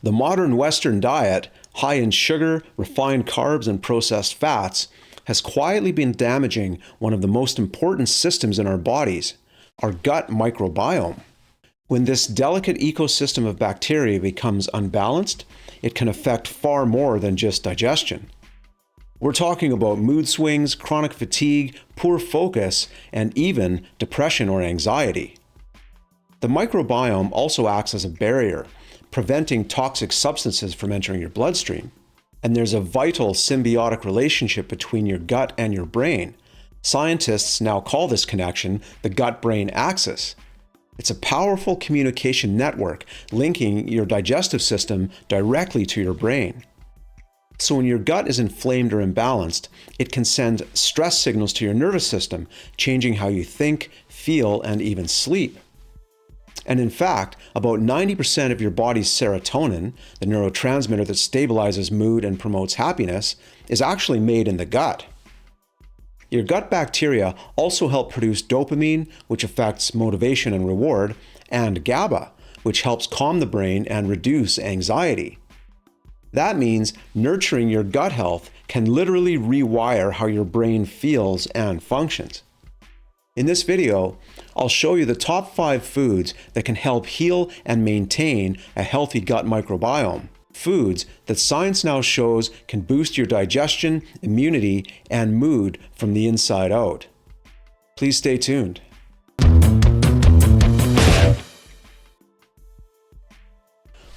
The modern Western diet, high in sugar, refined carbs, and processed fats, has quietly been damaging one of the most important systems in our bodies, our gut microbiome. When this delicate ecosystem of bacteria becomes unbalanced, it can affect far more than just digestion. We're talking about mood swings, chronic fatigue, poor focus, and even depression or anxiety. The microbiome also acts as a barrier, preventing toxic substances from entering your bloodstream. And there's a vital symbiotic relationship between your gut and your brain. Scientists now call this connection the gut-brain axis. It's a powerful communication network linking your digestive system directly to your brain. So when your gut is inflamed or imbalanced, it can send stress signals to your nervous system, changing how you think, feel, and even sleep. And in fact, about 90% of your body's serotonin, the neurotransmitter that stabilizes mood and promotes happiness, is actually made in the gut. Your gut bacteria also help produce dopamine, which affects motivation and reward, and GABA, which helps calm the brain and reduce anxiety. That means nurturing your gut health can literally rewire how your brain feels and functions. In this video, I'll show you the top 5 foods that can help heal and maintain a healthy gut microbiome. Foods that science now shows can boost your digestion, immunity, and mood from the inside out. Please stay tuned.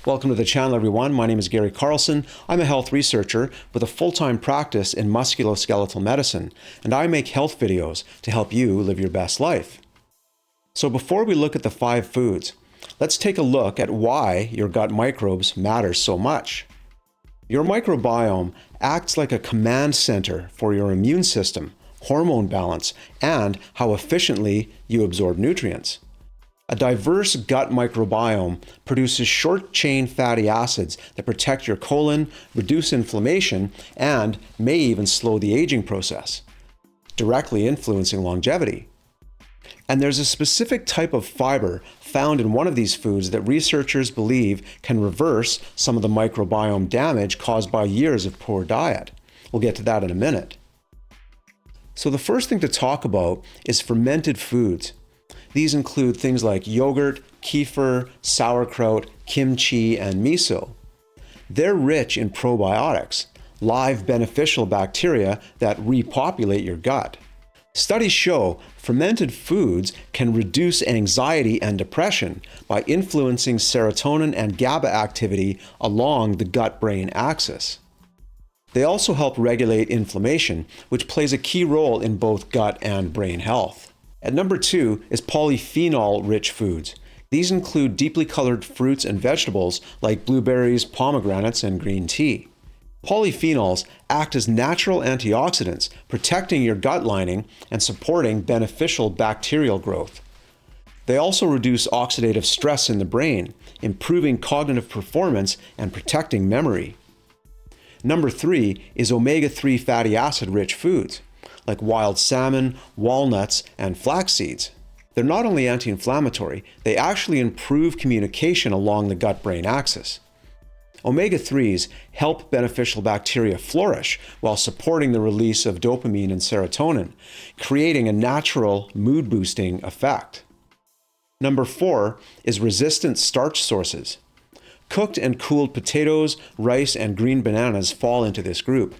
Welcome to the channel, everyone. My name is Gary Carlson. I'm a health researcher with a full-time practice in musculoskeletal medicine, and I make health videos to help you live your best life. So before we look at the 5 foods, let's take a look at why your gut microbes matter so much. Your microbiome acts like a command center for your immune system, hormone balance, and how efficiently you absorb nutrients. A diverse gut microbiome produces short-chain fatty acids that protect your colon, reduce inflammation, and may even slow the aging process, directly influencing longevity. And there's a specific type of fiber found in one of these foods that researchers believe can reverse some of the microbiome damage caused by years of poor diet. We'll get to that in a minute. So the first thing to talk about is fermented foods. These include things like yogurt, kefir, sauerkraut, kimchi, and miso. They're rich in probiotics, live beneficial bacteria that repopulate your gut. Studies show fermented foods can reduce anxiety and depression by influencing serotonin and GABA activity along the gut-brain axis. They also help regulate inflammation, which plays a key role in both gut and brain health. At number 2 is polyphenol-rich foods. These include deeply colored fruits and vegetables like blueberries, pomegranates, and green tea. Polyphenols act as natural antioxidants, protecting your gut lining and supporting beneficial bacterial growth. They also reduce oxidative stress in the brain, improving cognitive performance and protecting memory. Number 3 is omega-3 fatty acid-rich foods, like wild salmon, walnuts, and flax seeds. They're not only anti-inflammatory, they actually improve communication along the gut-brain axis. Omega-3s help beneficial bacteria flourish while supporting the release of dopamine and serotonin, creating a natural mood-boosting effect. Number 4 is resistant starch sources. Cooked and cooled potatoes, rice, and green bananas fall into this group.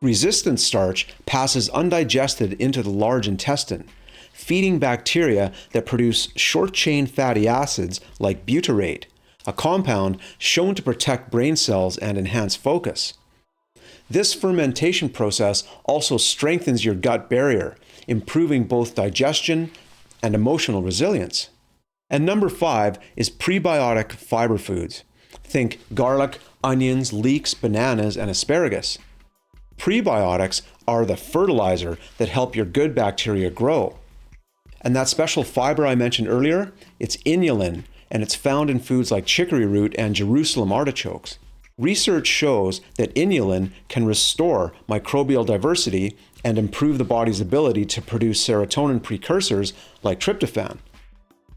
Resistant starch passes undigested into the large intestine, feeding bacteria that produce short-chain fatty acids like butyrate, a compound shown to protect brain cells and enhance focus. This fermentation process also strengthens your gut barrier, improving both digestion and emotional resilience. And number 5 is prebiotic fiber foods. Think garlic, onions, leeks, bananas, and asparagus. Prebiotics are the fertilizer that help your good bacteria grow. And that special fiber I mentioned earlier, it's inulin, and it's found in foods like chicory root and Jerusalem artichokes. Research shows that inulin can restore microbial diversity and improve the body's ability to produce serotonin precursors like tryptophan.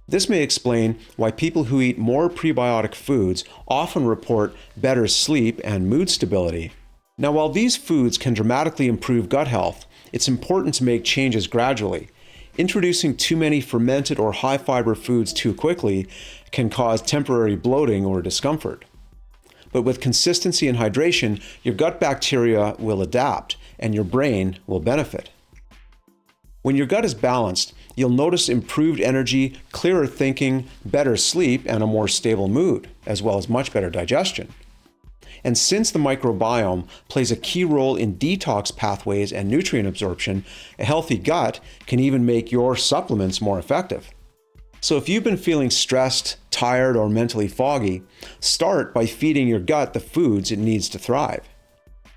This may explain why people who eat more prebiotic foods often report better sleep and mood stability. Now, while these foods can dramatically improve gut health, it's important to make changes gradually. Introducing too many fermented or high-fiber foods too quickly can cause temporary bloating or discomfort. But with consistency and hydration, your gut bacteria will adapt and your brain will benefit. When your gut is balanced, you'll notice improved energy, clearer thinking, better sleep, and a more stable mood, as well as much better digestion. And since the microbiome plays a key role in detox pathways and nutrient absorption, a healthy gut can even make your supplements more effective. So if you've been feeling stressed, tired, or mentally foggy, start by feeding your gut the foods it needs to thrive.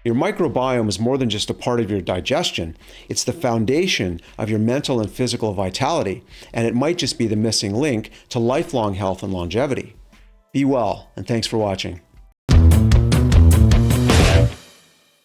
Your microbiome is more than just a part of your digestion. It's the foundation of your mental and physical vitality, and it might just be the missing link to lifelong health and longevity. Be well, and thanks for watching.